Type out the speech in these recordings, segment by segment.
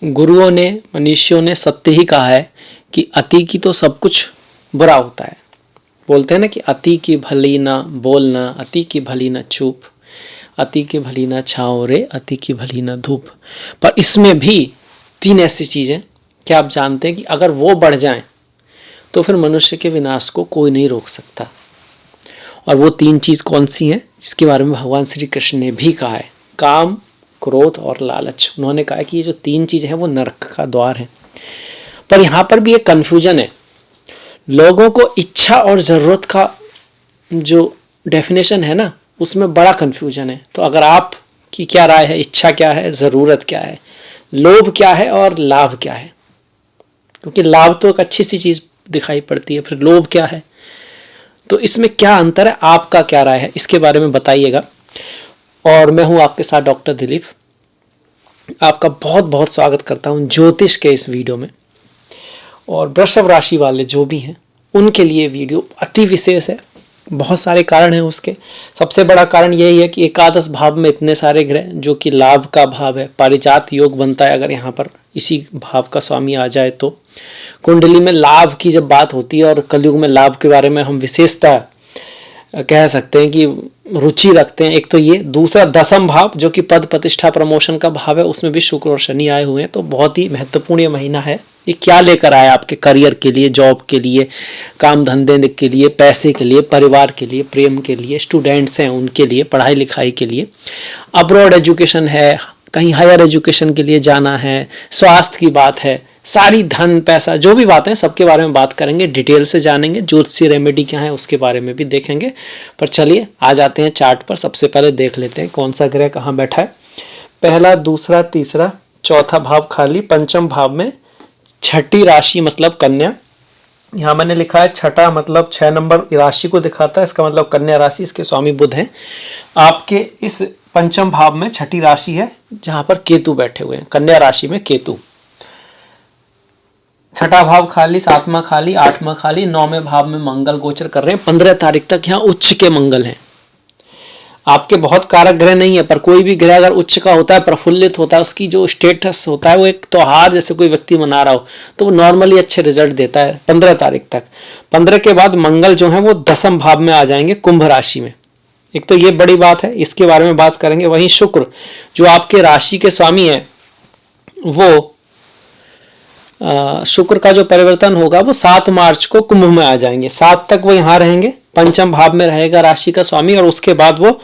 गुरुओं ने, मनीषियों ने सत्य ही कहा है कि अति की तो सब कुछ बुरा होता है। बोलते हैं ना कि अति की भली ना बोलना, अति की भली ना चुप, अति की भली ना छाँव रे, अति की भली ना धूप। पर इसमें भी 3 ऐसी चीज़ें कि आप जानते हैं कि अगर वो बढ़ जाएं तो फिर मनुष्य के विनाश को कोई नहीं रोक सकता। और वो 3 चीज़ कौन सी हैं, जिसके बारे में भगवान श्री कृष्ण ने भी कहा है, काम, क्रोध और लालच। उन्होंने कहा कि ये जो 3 चीज़ें हैं वो नरक का द्वार है। पर यहाँ पर भी एक कन्फ्यूजन है, लोगों को इच्छा और ज़रूरत का जो डेफिनेशन है ना, उसमें बड़ा कन्फ्यूजन है। तो अगर आप की क्या राय है, इच्छा क्या है, ज़रूरत क्या है, लोभ क्या है और लाभ क्या है? क्योंकि लाभ तो एक अच्छी सी चीज़ दिखाई पड़ती है, फिर लोभ क्या है, तो इसमें क्या अंतर है, आपका क्या राय है, इसके बारे में बताइएगा। और मैं हूं आपके साथ डॉक्टर दिलीप, आपका बहुत बहुत स्वागत करता हूं ज्योतिष के इस वीडियो में। और वृषभ राशि वाले जो भी हैं उनके लिए वीडियो अति विशेष है। बहुत सारे कारण हैं उसके। सबसे बड़ा कारण यही है कि एकादश भाव में इतने सारे ग्रह, जो कि लाभ का भाव है, पारिजात योग बनता है अगर यहाँ पर इसी भाव का स्वामी आ जाए तो। कुंडली में लाभ की जब बात होती है, और कलयुग में लाभ के बारे में हम विशेषता कह सकते हैं कि रुचि रखते हैं, एक तो ये। दूसरा दसम भाव जो कि पद प्रतिष्ठा प्रमोशन का भाव है, उसमें भी शुक्र और शनि आए हुए हैं। तो बहुत ही महत्वपूर्ण ये महीना है। ये क्या लेकर आया आपके करियर के लिए, जॉब के लिए, काम धंधे के लिए, पैसे के लिए, परिवार के लिए, प्रेम के लिए, स्टूडेंट्स हैं उनके लिए, पढ़ाई लिखाई के लिए, अब्रॉड एजुकेशन है, कहीं हायर एजुकेशन के लिए जाना है, स्वास्थ्य की बात है, सारी धन पैसा जो भी बातें हैं सबके बारे में बात करेंगे, डिटेल से जानेंगे। ज्योतिषीय रेमेडी क्या है उसके बारे में भी देखेंगे। पर चलिए आ जाते हैं चार्ट पर। सबसे पहले देख लेते हैं कौन सा ग्रह कहाँ बैठा है। पहला, दूसरा, तीसरा, चौथा भाव खाली, पंचम भाव में छठी राशि मतलब कन्या। यहाँ मैंने लिखा है छठा मतलब 6 नंबर राशि को दिखाता है, इसका मतलब कन्या राशि, इसके स्वामी बुध हैं। आपके इस पंचम भाव में छठी राशि है जहां पर केतु बैठे हुए हैं, कन्या राशि में केतु। छठा भाव खाली, 7वां खाली, 8वां खाली, 9वें भाव में मंगल गोचर कर रहे हैं। 15 तारीख तक यहाँ उच्च के मंगल हैं। आपके बहुत कारक ग्रह नहीं है, पर कोई भी ग्रह अगर उच्च का होता है, प्रफुल्लित होता है, उसकी जो स्टेटस होता है वो एक त्योहार जैसे कोई व्यक्ति मना रहा हो, तो वो नॉर्मली अच्छे रिजल्ट देता है 15 तारीख तक। 15 के बाद मंगल जो है वो दसम भाव में आ जाएंगे, कुंभ राशि में। एक तो ये बड़ी बात है, इसके बारे में बात करेंगे। वहीं शुक्र जो आपके राशि के स्वामी है, वो शुक्र का जो परिवर्तन होगा वो 7 मार्च को कुंभ में आ जाएंगे। 7 तक वो यहाँ रहेंगे, पंचम भाव में रहेगा राशि का स्वामी, और उसके बाद वो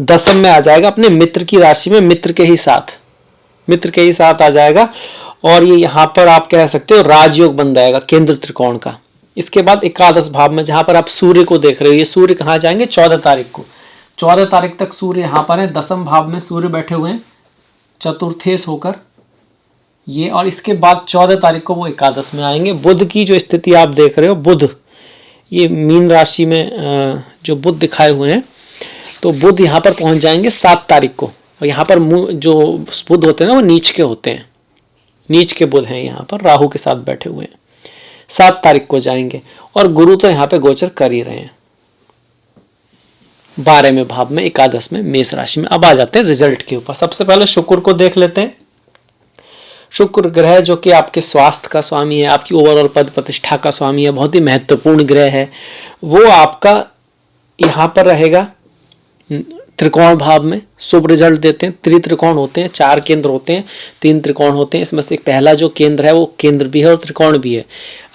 दसम में आ जाएगा अपने मित्र की राशि में, मित्र के ही साथ आ जाएगा। और ये यहाँ पर आप कह सकते हो राजयोग बन जाएगा केंद्र त्रिकोण का। इसके बाद एकादश भाव में जहां पर आप सूर्य को देख रहे हो, ये सूर्य कहाँ जाएंगे 14 तारीख को। 14 तारीख तक सूर्य यहाँ पर है, दसम भाव में सूर्य बैठे हुए हैं चतुर्थेश होकर ये। और इसके बाद 14 तारीख को वो एकादश में आएंगे। बुध की जो स्थिति आप देख रहे हो, बुध ये मीन राशि में जो बुध दिखाए हुए हैं, तो बुध यहाँ पर पहुंच जाएंगे 7 तारीख को। और यहाँ पर जो बुध होते हैं ना वो नीच के होते हैं, नीच के बुध हैं यहाँ पर, राहु के साथ बैठे हुए हैं। 7 तारीख को जाएंगे। और गुरु तो यहाँ पे गोचर कर ही रहे हैं 12वें भाव में, एकादश में, मेष राशि में। अब आ जाते हैं रिजल्ट के ऊपर। सबसे पहले शुक्र को देख लेते हैं। शुक्र ग्रह जो कि आपके स्वास्थ्य का स्वामी है, आपकी ओवरऑल पद प्रतिष्ठा का स्वामी है, बहुत ही महत्वपूर्ण ग्रह है। वो आपका यहाँ पर रहेगा त्रिकोण भाव में, शुभ रिजल्ट देते हैं। त्रित्रिकोण होते हैं, 4 केंद्र होते हैं, 3 त्रिकोण होते हैं। इसमें से पहला जो केंद्र है वो केंद्र भी है और त्रिकोण भी है।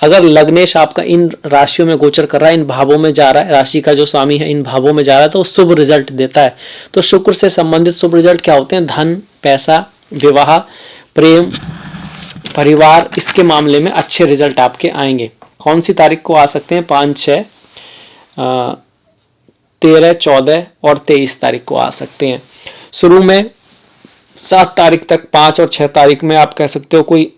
अगर लग्नेश आपका इन राशियों में गोचर कर रहा है, इन भावों में जा रहा है, राशि का जो स्वामी है इन भावों में जा रहा है, तो वो शुभ रिजल्ट देता है। तो शुक्र से संबंधित शुभ रिजल्ट क्या होते हैं? धन, पैसा, विवाह, प्रेम, परिवार, इसके मामले में अच्छे रिजल्ट आपके आएंगे। कौन सी तारीख को आ सकते हैं? 5, 6, 13, 14 और 23 तारीख को आ सकते हैं। शुरू में 7 तारीख तक, 5 और 6 तारीख में आप कह सकते हो कोई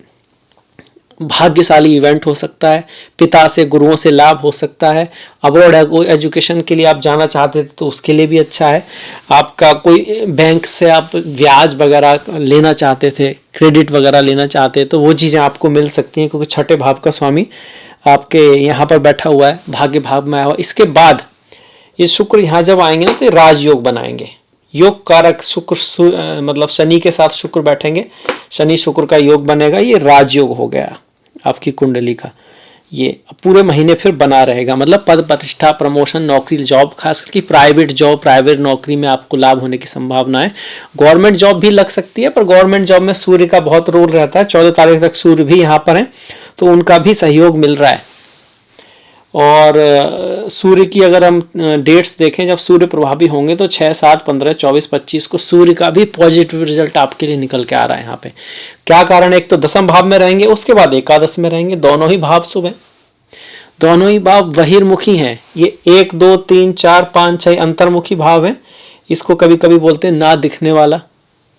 भाग्यशाली इवेंट हो सकता है, पिता से, गुरुओं से लाभ हो सकता है। अब्रॉड एजुकेशन के लिए आप जाना चाहते थे तो उसके लिए भी अच्छा है। आपका कोई बैंक से आप ब्याज वगैरह लेना चाहते थे, क्रेडिट वगैरह लेना चाहते हैं, तो वो चीज़ें आपको मिल सकती हैं, क्योंकि छठे भाव का स्वामी आपके यहाँ पर बैठा हुआ है, भाग्य भाव में आया हुआ। इसके बाद ये शुक्र यहाँ जब आएंगे ना तो राजयोग बनाएंगे। योग कारक शुक्र मतलब शनि के साथ शुक्र बैठेंगे, शनि शुक्र का योग बनेगा, ये राजयोग हो गया आपकी कुंडली का। ये पूरे महीने फिर बना रहेगा, मतलब पद प्रतिष्ठा, प्रमोशन, नौकरी, जॉब, खास करके प्राइवेट जॉब, प्राइवेट नौकरी में आपको लाभ होने की संभावना है। गवर्नमेंट जॉब भी लग सकती है, पर गवर्नमेंट जॉब में सूर्य का बहुत रोल रहता है। 14 तारीख तक सूर्य भी यहाँ पर है, तो उनका भी सहयोग मिल रहा है। और सूर्य की अगर हम डेट्स देखें जब सूर्य प्रभावी होंगे तो 6, 7, 15, 24, 25 को सूर्य का भी पॉजिटिव रिजल्ट आपके लिए निकल के आ रहा है यहाँ पे। क्या कारण है? एक तो 10वें भाव में रहेंगे, उसके बाद एकादश में रहेंगे, दोनों ही भाव शुभ हैं, दोनों ही भाव बहिर्मुखी हैं। ये 1, 2, 3, 4, 5, 6 अंतर्मुखी भाव हैं। इसको कभी कभी बोलते हैं ना दिखने वाला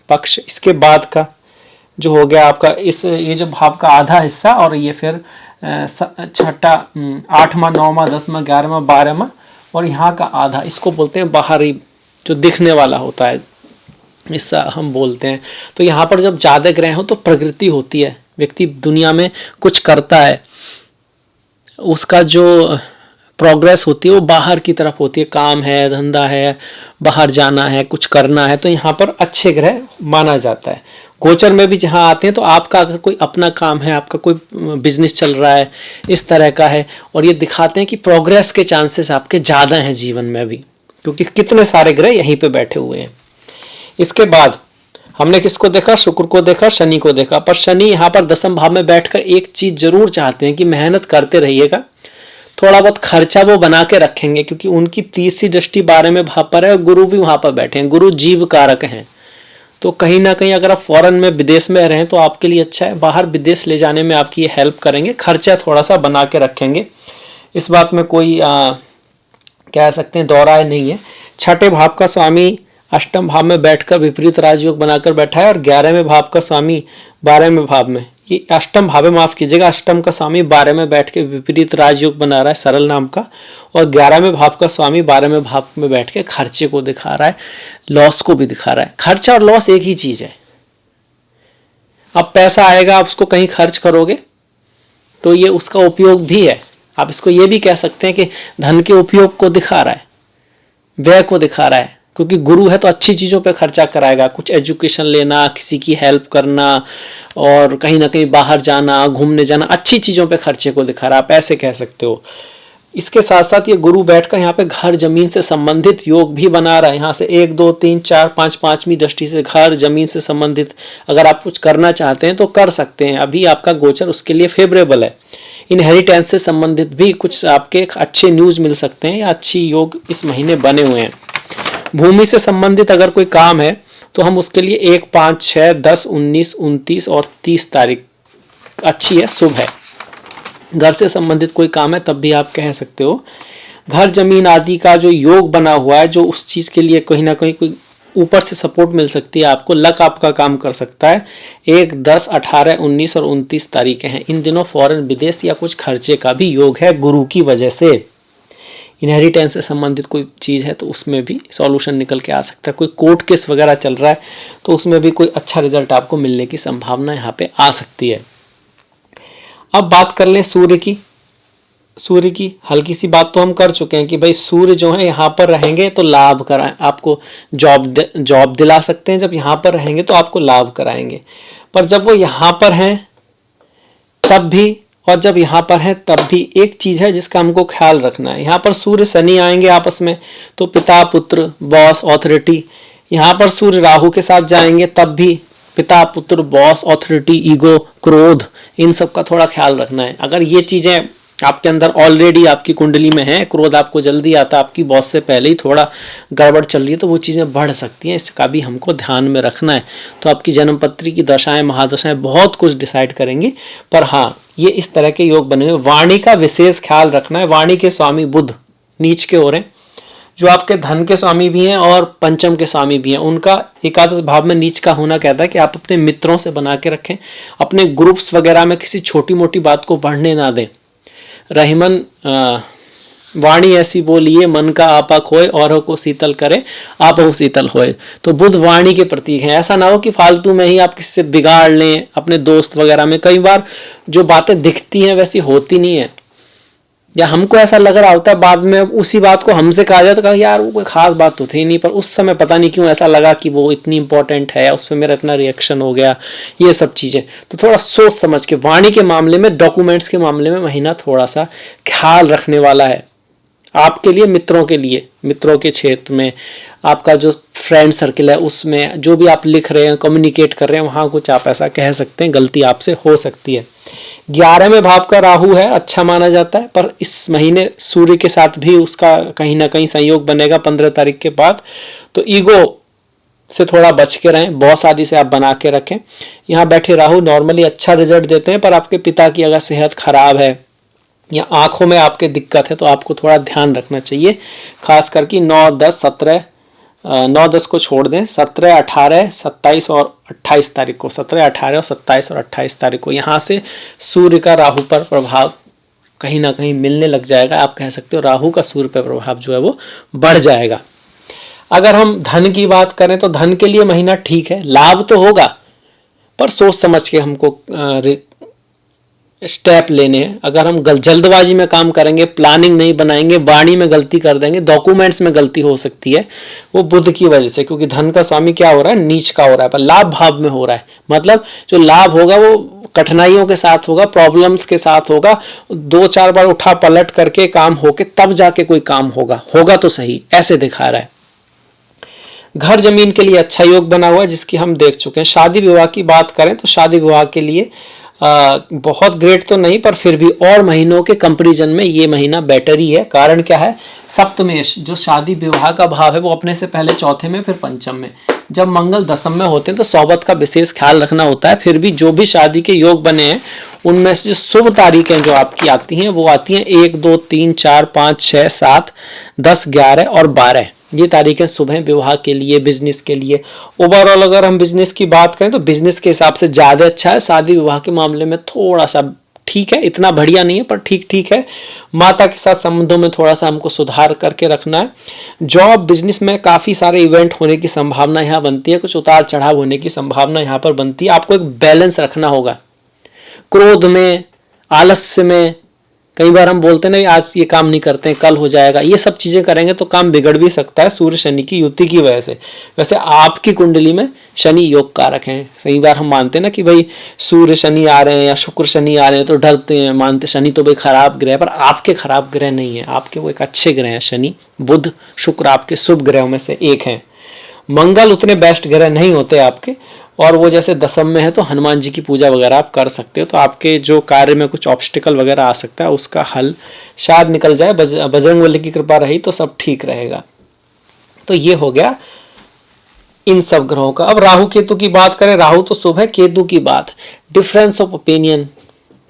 पक्ष। इसके बाद का जो हो गया आपका ये जो भाव का आधा हिस्सा, और ये फिर छठा, 8वां, 9वां, 10वां, 11वां, 12वां और यहाँ का आधा, इसको बोलते हैं बाहरी, जो दिखने वाला होता है, इसका हम बोलते हैं। तो यहाँ पर जब ज्यादा ग्रह हो तो प्रकृति होती है, व्यक्ति दुनिया में कुछ करता है, उसका जो प्रोग्रेस होती है वो बाहर की तरफ होती है, काम है, धंधा है, बाहर जाना है, कुछ करना है, तो यहाँ पर अच्छे ग्रह माना जाता है। गोचर में भी जहाँ आते हैं तो आपका अगर कोई अपना काम है, आपका कोई बिजनेस चल रहा है, इस तरह का है, और ये दिखाते हैं कि प्रोग्रेस के चांसेस आपके ज़्यादा हैं जीवन में भी, क्योंकि कितने सारे ग्रह यहीं पे बैठे हुए हैं। इसके बाद हमने किसको देखा? शुक्र को देखा, शनि को देखा। पर शनि यहाँ पर 10वें भाव में बैठकर एक चीज जरूर चाहते हैं कि मेहनत करते रहिएगा, थोड़ा बहुत खर्चा वो बना के रखेंगे, क्योंकि उनकी 30वीं दृष्टि 12वें भाव पर है और गुरु भी वहां पर बैठे हैं। गुरु जीव कारक हैं, तो कहीं ना कहीं अगर आप फॉरेन में, विदेश में रहें तो आपके लिए अच्छा है। बाहर विदेश ले जाने में आपकी हेल्प करेंगे, खर्चा थोड़ा सा बना के रखेंगे, इस बात में कोई कह सकते हैं दौराय नहीं है। छठे भाव का स्वामी अष्टम भाव में बैठकर विपरीत राजयोग बनाकर बैठा है, और 11वें भाव का स्वामी 12वें भाव में, ये अष्टम भाव में, माफ कीजिएगा, अष्टम का स्वामी 12 में बैठ के विपरीत राजयोग बना रहा है सरल नाम का, और 11वें भाव का स्वामी 12वें भाव में बैठ के खर्चे को दिखा रहा है, लॉस को भी दिखा रहा है। खर्चा और लॉस एक ही चीज है। अब पैसा आएगा, आप उसको कहीं खर्च करोगे तो ये उसका उपयोग भी है। आप इसको ये भी कह सकते हैं कि धन के उपयोग को दिखा रहा है, व्यय को दिखा रहा है, क्योंकि गुरु है तो अच्छी चीज़ों पे खर्चा कराएगा, कुछ एजुकेशन लेना, किसी की हेल्प करना, और कहीं ना कहीं बाहर जाना, घूमने जाना, अच्छी चीज़ों पे खर्चे को दिखा रहा है, आप ऐसे कह सकते हो। इसके साथ साथ ये गुरु बैठकर यहाँ पे घर जमीन से संबंधित योग भी बना रहा है। यहाँ से 1, 2, 3, 4, 5, 5वीं दृष्टि से घर जमीन से संबंधित अगर आप कुछ करना चाहते हैं तो कर सकते हैं। अभी आपका गोचर उसके लिए फेवरेबल है। इनहेरिटेंस से संबंधित भी कुछ आपके अच्छे न्यूज मिल सकते हैं, या अच्छी योग इस महीने बने हुए हैं। भूमि से संबंधित अगर कोई काम है तो हम उसके लिए 1, 5, 6, 10, 19, 29 और 30 तारीख अच्छी है, शुभ है। घर से संबंधित कोई काम है तब भी आप कह सकते हो। घर जमीन आदि का जो योग बना हुआ है, जो उस चीज के लिए कहीं ना कहीं कोई ऊपर से सपोर्ट मिल सकती है आपको, लक आपका काम कर सकता है। 1, 10, 18, 19 और 29 तारीखें हैं। इन दिनों फॉरेन, विदेश या कुछ खर्चे का भी योग है गुरु की वजह से। इनहेरिटेंस से संबंधित कोई चीज़ है तो उसमें भी सॉल्यूशन निकल के आ सकता है। कोई कोर्ट केस वगैरह चल रहा है तो उसमें भी कोई अच्छा रिजल्ट आपको मिलने की संभावना यहाँ पे आ सकती है। अब बात कर लें सूर्य की। सूर्य की हल्की सी बात तो हम कर चुके हैं कि भाई सूर्य जो है यहाँ पर रहेंगे तो लाभ कराएं, आपको जॉब दिला सकते हैं। जब यहाँ पर रहेंगे तो आपको लाभ कराएंगे, पर जब वो यहाँ पर हैं तब भी और जब यहाँ पर है तब भी एक चीज है जिसका हमको ख्याल रखना है। यहाँ पर सूर्य शनि आएंगे आपस में तो पिता पुत्र, बॉस, ऑथोरिटी। यहाँ पर सूर्य राहु के साथ जाएंगे तब भी पिता पुत्र, बॉस, ऑथोरिटी, ईगो, क्रोध, इन सब का थोड़ा ख्याल रखना है। अगर ये चीजें आपके अंदर ऑलरेडी आपकी कुंडली में है, क्रोध आपको जल्दी आता, आपकी बॉस से पहले ही थोड़ा गड़बड़ चल रही है, तो वो चीज़ें बढ़ सकती हैं। इसका भी हमको ध्यान में रखना है। तो आपकी जन्मपत्री की दशाएं, महादशाएं बहुत कुछ डिसाइड करेंगी। पर हाँ, ये इस तरह के योग बने हुए। वाणी का विशेष ख्याल रखना है। वाणी के स्वामी बुध नीच के हो रहे हैं, जो आपके धन के स्वामी भी हैं और पंचम के स्वामी भी हैं। उनका एकादश भाव में नीच का होना कहता है कि आप अपने मित्रों से बना के रखें, अपने ग्रुप्स वगैरह में किसी छोटी मोटी बात को बढ़ने ना दें। रहीमन वाणी ऐसी बोलिए, मन का आपा खोए, औरों को शीतल करे, आप हो शीतल होए। तो बुध वाणी के प्रतीक हैं। ऐसा ना हो कि फालतू में ही आप किसी से बिगाड़ लें। अपने दोस्त वगैरह में कई बार जो बातें दिखती हैं वैसी होती नहीं है। या हमको ऐसा लग रहा होता है, बाद में उसी बात को हमसे कहा जाए तो कहा यार वो कोई खास बात तो थी नहीं, पर उस समय पता नहीं क्यों ऐसा लगा कि वो इतनी इंपॉर्टेंट है, उस पर मेरा इतना रिएक्शन हो गया, ये सब चीज़ें। तो थोड़ा सोच समझ के, वाणी के मामले में, डॉक्यूमेंट्स के मामले में महीना थोड़ा सा ख्याल रखने वाला है आपके लिए, मित्रों के लिए, मित्रों के क्षेत्र में, आपका जो फ्रेंड सर्किल है उसमें जो भी आप लिख रहे हैं, कम्युनिकेट कर रहे हैं, वहाँ कुछ आप ऐसा कह सकते हैं, गलती आपसे हो सकती है। 11वें भाव का राहु है, अच्छा माना जाता है, पर इस महीने सूर्य के साथ भी उसका कहीं ना कहीं संयोग बनेगा 15 तारीख के बाद। तो ईगो से थोड़ा बच के रहें, बॉस आदि से आप बना के रखें। यहाँ बैठे राहु नॉर्मली अच्छा रिजल्ट देते हैं, पर आपके पिता की अगर सेहत खराब है या आंखों में आपके दिक्कत है तो आपको थोड़ा ध्यान रखना चाहिए, खास करके 9, 10, 17, 9, 10 को छोड़ दें, 17, 18, 27 और 28 तारीख को, 17, 18 और 27 और 28 तारीख को यहाँ से सूर्य का राहु पर प्रभाव कहीं ना कहीं मिलने लग जाएगा। आप कह सकते हो राहु का सूर्य पर प्रभाव जो है वो बढ़ जाएगा। अगर हम धन की बात करें तो धन के लिए महीना ठीक है, लाभ तो होगा, पर सोच समझ के हमको स्टेप लेने हैं। अगर हम जल्दबाजी में काम करेंगे, प्लानिंग नहीं बनाएंगे, वाणी में गलती कर देंगे, डॉक्यूमेंट्स में गलती हो सकती है, वो बुध की वजह से, क्योंकि धन का स्वामी क्या हो रहा है, नीच का हो रहा है, पर लाभ भाव में हो रहा है। मतलब जो लाभ होगा वो कठिनाइयों के साथ होगा, प्रॉब्लम्स के साथ होगा, 2-4 बार उठा पलट करके काम होके तब जाके कोई काम होगा, होगा तो सही, ऐसे दिखा रहा है। घर जमीन के लिए अच्छा योग बना हुआ है, जिसकी हम देख चुके हैं। शादी विवाह की बात करें तो शादी विवाह के लिए बहुत ग्रेट तो नहीं, पर फिर भी और महीनों के कंपैरिजन में ये महीना बेटर ही है। कारण क्या है, सप्तमेश जो शादी विवाह का भाव है वो अपने से पहले चौथे में, फिर पंचम में। जब मंगल दशम में होते हैं तो सोबत का विशेष ख्याल रखना होता है। फिर भी जो भी शादी के योग बने हैं उनमें से जो शुभ तारीखें जो आपकी आती हैं वो आती हैं 1, 2, 3, 4, 5, 6, 7, 10, 11 और 12। ये तारीखें शुभ हैं विवाह के लिए, बिजनेस के लिए। ओवरऑल अगर हम बिजनेस की बात करें तो बिजनेस के हिसाब से ज़्यादा अच्छा है। शादी विवाह के मामले में थोड़ा सा ठीक है, इतना बढ़िया नहीं है पर ठीक ठीक है। माता के साथ संबंधों में थोड़ा सा हमको सुधार करके रखना है। जॉब बिजनेस में काफ़ी सारे इवेंट होने की संभावना यहाँ बनती है, कुछ उतार चढ़ाव होने की संभावना यहाँ पर बनती है। आपको एक बैलेंस रखना होगा, क्रोध में, आलस्य में। कई बार हम बोलते हैं ना आज ये काम नहीं करते हैं, कल हो जाएगा, ये सब चीज़ें करेंगे तो काम बिगड़ भी सकता है सूर्य शनि की युति की वजह से। वैसे आपकी कुंडली में शनि योग कारक हैं। कई बार हम मानते हैं ना कि भाई सूर्य शनि आ रहे हैं या शुक्र शनि आ रहे हैं तो डरते हैं, मानते शनि तो भाई खराब ग्रह है, पर आपके खराब ग्रह नहीं है, आपके वो एक अच्छे ग्रह हैं। शनि, बुध, शुक्र आपके शुभ ग्रहों में से एक हैं। मंगल उतने बेस्ट ग्रह नहीं होते आपके, और वो जैसे दशम में है तो हनुमान जी की पूजा वगैरह आप कर सकते हो, तो आपके जो कार्य में कुछ ऑब्स्टिकल वगैरह आ सकता है उसका हल शायद निकल जाए। बजरंगबली की कृपा रही तो सब ठीक रहेगा। तो ये हो गया इन सब ग्रहों का। अब राहु केतु की बात करें, राहु तो शुभ है, केतु की बात, डिफरेंस ऑफ ओपिनियन,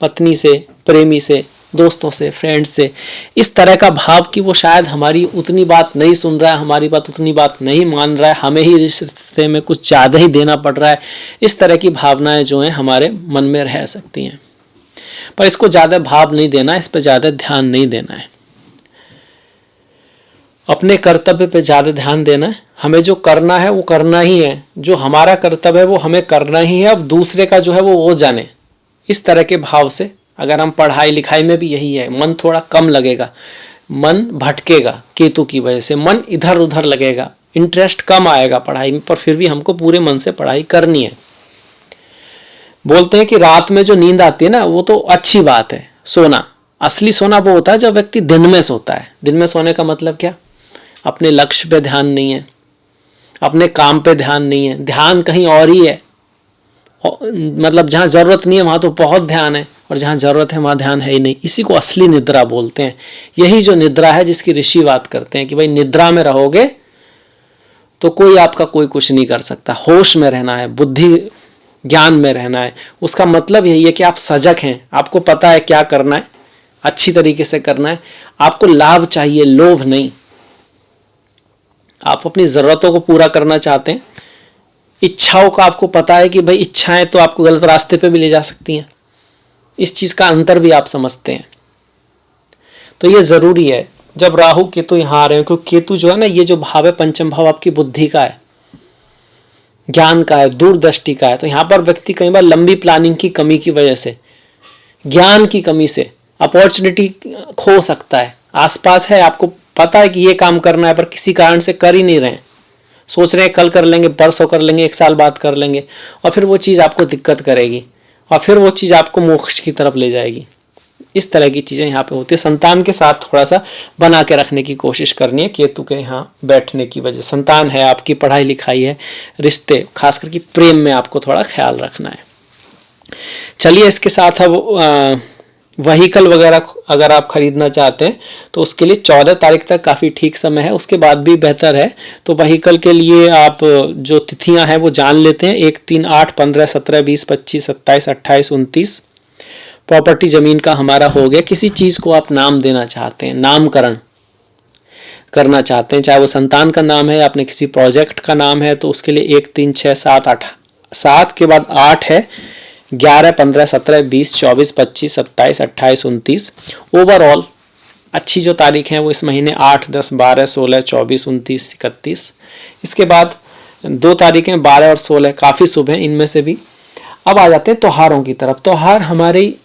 पत्नी से, प्रेमी से, दोस्तों से, फ्रेंड्स से, इस तरह का भाव कि वो शायद हमारी उतनी बात नहीं सुन रहा है, हमारी बात उतनी बात नहीं मान रहा है, हमें ही रिश्ते में कुछ ज़्यादा ही देना पड़ रहा है। इस तरह की भावनाएं जो हैं हमारे मन में रह सकती हैं, पर इसको ज़्यादा भाव नहीं देना, इस पर ज़्यादा ध्यान नहीं देना है। अपने कर्तव्य पे ज़्यादा ध्यान देना है। हमें जो करना है वो करना ही है, जो हमारा कर्तव्य है वो हमें करना ही है। अब दूसरे का जो है वो जाने, इस तरह के भाव से अगर हम पढ़ाई लिखाई में भी यही है, मन थोड़ा कम लगेगा, मन भटकेगा केतु की वजह से, मन इधर उधर लगेगा, इंटरेस्ट कम आएगा पढ़ाई में, पर फिर भी हमको पूरे मन से पढ़ाई करनी है। बोलते हैं कि रात में जो नींद आती है ना वो तो अच्छी बात है, सोना। असली सोना वो होता है जब व्यक्ति दिन में सोता है। दिन में सोने का मतलब क्या, अपने लक्ष्य पे ध्यान नहीं है, अपने काम पे ध्यान नहीं है, ध्यान कहीं और ही है। मतलब जहाँ जरूरत नहीं है वहाँ तो बहुत ध्यान है, और जहाँ जरूरत है वहाँ ध्यान है ही नहीं। इसी को असली निद्रा बोलते हैं। यही जो निद्रा है जिसकी ऋषि बात करते हैं कि भाई निद्रा में रहोगे तो कोई आपका कोई कुछ नहीं कर सकता। होश में रहना है, बुद्धि ज्ञान में रहना है। उसका मतलब यही है कि आप सजग हैं, आपको पता है क्या करना है, अच्छी तरीके से करना है। आपको लाभ चाहिए, लोभ नहीं। आप अपनी ज़रूरतों को पूरा करना चाहते हैं, इच्छाओं का आपको पता है कि भाई इच्छाएं तो आपको गलत रास्ते पे भी ले जा सकती हैं। इस चीज़ का अंतर भी आप समझते हैं, तो ये ज़रूरी है। जब राहु केतु यहाँ आ रहे हैं, क्योंकि केतु जो है ना, ये जो भाव है पंचम भाव आपकी बुद्धि का है, ज्ञान का है, दूरदृष्टि का है। तो यहाँ पर व्यक्ति कई बार लंबी प्लानिंग की कमी की वजह से, ज्ञान की कमी से अपॉर्चुनिटी खो सकता है। आसपास है, आपको पता है कि ये काम करना है, पर किसी कारण से कर ही नहीं रहे, सोच रहे हैं कल कर लेंगे, परसों कर लेंगे, एक साल बाद कर लेंगे, और फिर वो चीज़ आपको दिक्कत करेगी और फिर वो चीज़ आपको मोक्ष की तरफ ले जाएगी। इस तरह की चीज़ें यहाँ पे होती है। संतान के साथ थोड़ा सा बना के रखने की कोशिश करनी है केतु के यहाँ बैठने की वजह। संतान है, आपकी पढ़ाई लिखाई है, रिश्ते, खास करके प्रेम में आपको थोड़ा ख्याल रखना है। चलिए, इसके साथ अब वहीकल वगैरह अगर आप खरीदना चाहते हैं तो उसके लिए 14 तारीख तक काफ़ी ठीक समय है, उसके बाद भी बेहतर है। तो वहीकल के लिए आप जो तिथियां हैं वो जान लेते हैं। 1, 3, 8, 15, 17, 20, 25, 27, 28, 29 प्रॉपर्टी ज़मीन का हमारा हो गया। किसी चीज़ को आप नाम देना चाहते हैं, नामकरण करना चाहते हैं, चाहे वो संतान का नाम है या अपने किसी प्रोजेक्ट का नाम है, तो उसके लिए 1, 3, 6, 7, 8, 7 के बाद 8 है, 11, 15, 17, 20, 24, 25, 27, 28, 29 ओवरऑल अच्छी जो तारीख हैं वो इस महीने 8, 10, 12, 16, 24, 29, 31। इसके बाद 2 तारीखें 12 और 16 काफ़ी शुभ हैं इनमें से भी। अब आ जाते हैं त्योहारों की तरफ। त्योहार हमारी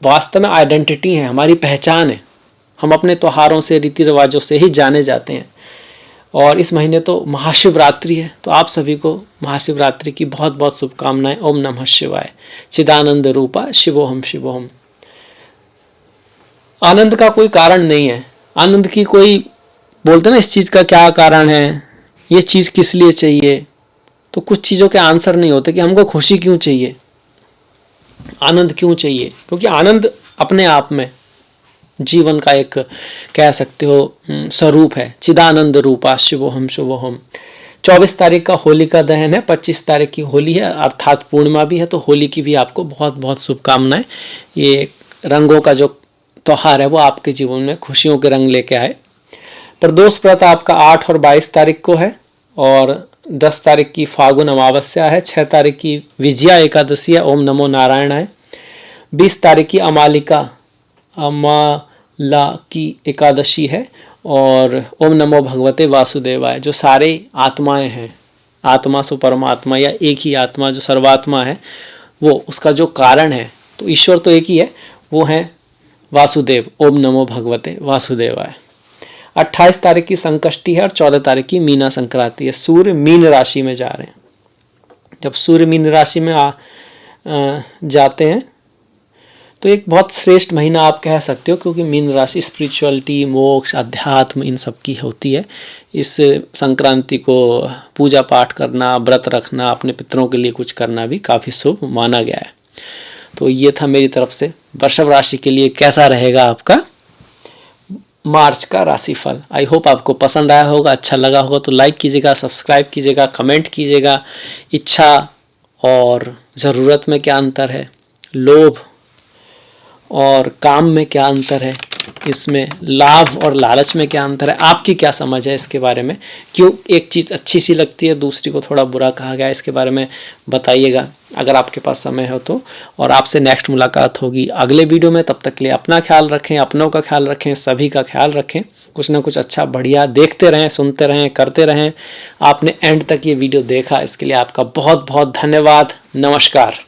वास्तव में आइडेंटिटी है, हमारी पहचान है। हम अपने त्योहारों से, रीति रिवाजों से ही जाने जाते हैं। और इस महीने तो महाशिवरात्रि है, तो आप सभी को महाशिवरात्रि की बहुत बहुत शुभकामनाएं। ओम नमः शिवाय। चिदानंद रूपा शिवोहम शिवोहम। आनंद का कोई कारण नहीं है, आनंद की कोई, बोलते ना इस चीज़ का क्या कारण है, ये चीज़ किस लिए चाहिए, तो कुछ चीज़ों के आंसर नहीं होते कि हमको खुशी क्यों चाहिए, आनंद क्यों चाहिए, क्योंकि आनंद अपने आप में जीवन का एक कह सकते हो स्वरूप है। चिदानंद रूपा शिवोहम शिवोहम। 24 तारीख का होली का दहन है, 25 तारीख की होली है, अर्थात पूर्णिमा भी है, तो होली की भी आपको बहुत बहुत शुभकामनाएं। ये रंगों का जो त्यौहार है वो आपके जीवन में खुशियों के रंग लेके आए। प्रदोष व्रत आपका 8 और 22 तारीख को है, और 10 तारीख की फागुन अमावस्या है, 6 तारीख की विजया एकादशी है, ओम नमो नारायणाय। 20 तारीख की अमाला की एकादशी है, और ओम नमो भगवते वासुदेवाय। जो सारे आत्माएं हैं, आत्मा सो परमात्मा, या एक ही आत्मा जो सर्वात्मा है, वो उसका जो कारण है, तो ईश्वर तो एक ही है, वो है वासुदेव। ओम नमो भगवते वासुदेवाय। 28 तारीख की संकष्टी है और 14 तारीख की मीना संक्रांति है। सूर्य मीन राशि में जा रहे हैं। जब सूर्य मीन राशि में जाते हैं तो एक बहुत श्रेष्ठ महीना आप कह सकते हो, क्योंकि मीन राशि स्पिरिचुअलिटी, मोक्ष, अध्यात्म, इन सब की होती है। इस संक्रांति को पूजा पाठ करना, व्रत रखना, अपने पितरों के लिए कुछ करना भी काफ़ी शुभ माना गया है। तो ये था मेरी तरफ से वृषभ राशि के लिए कैसा रहेगा आपका मार्च का राशिफल। आई होप आपको पसंद आया होगा, अच्छा लगा होगा तो लाइक कीजिएगा, सब्सक्राइब कीजिएगा, कमेंट कीजिएगा। इच्छा और ज़रूरत में क्या अंतर है, लोभ और काम में क्या अंतर है, इसमें लाभ और लालच में क्या अंतर है, आपकी क्या समझ है इसके बारे में, क्यों एक चीज़ अच्छी सी लगती है दूसरी को थोड़ा बुरा कहा गया, इसके बारे में बताइएगा अगर आपके पास समय हो तो। और आपसे नेक्स्ट मुलाकात होगी अगले वीडियो में। तब तक के लिए अपना ख्याल रखें, अपनों का ख्याल रखें, सभी का ख्याल रखें। कुछ ना कुछ अच्छा बढ़िया देखते रहें, सुनते रहें, करते रहें। आपने एंड तक ये वीडियो देखा, इसके लिए आपका बहुत बहुत धन्यवाद। नमस्कार।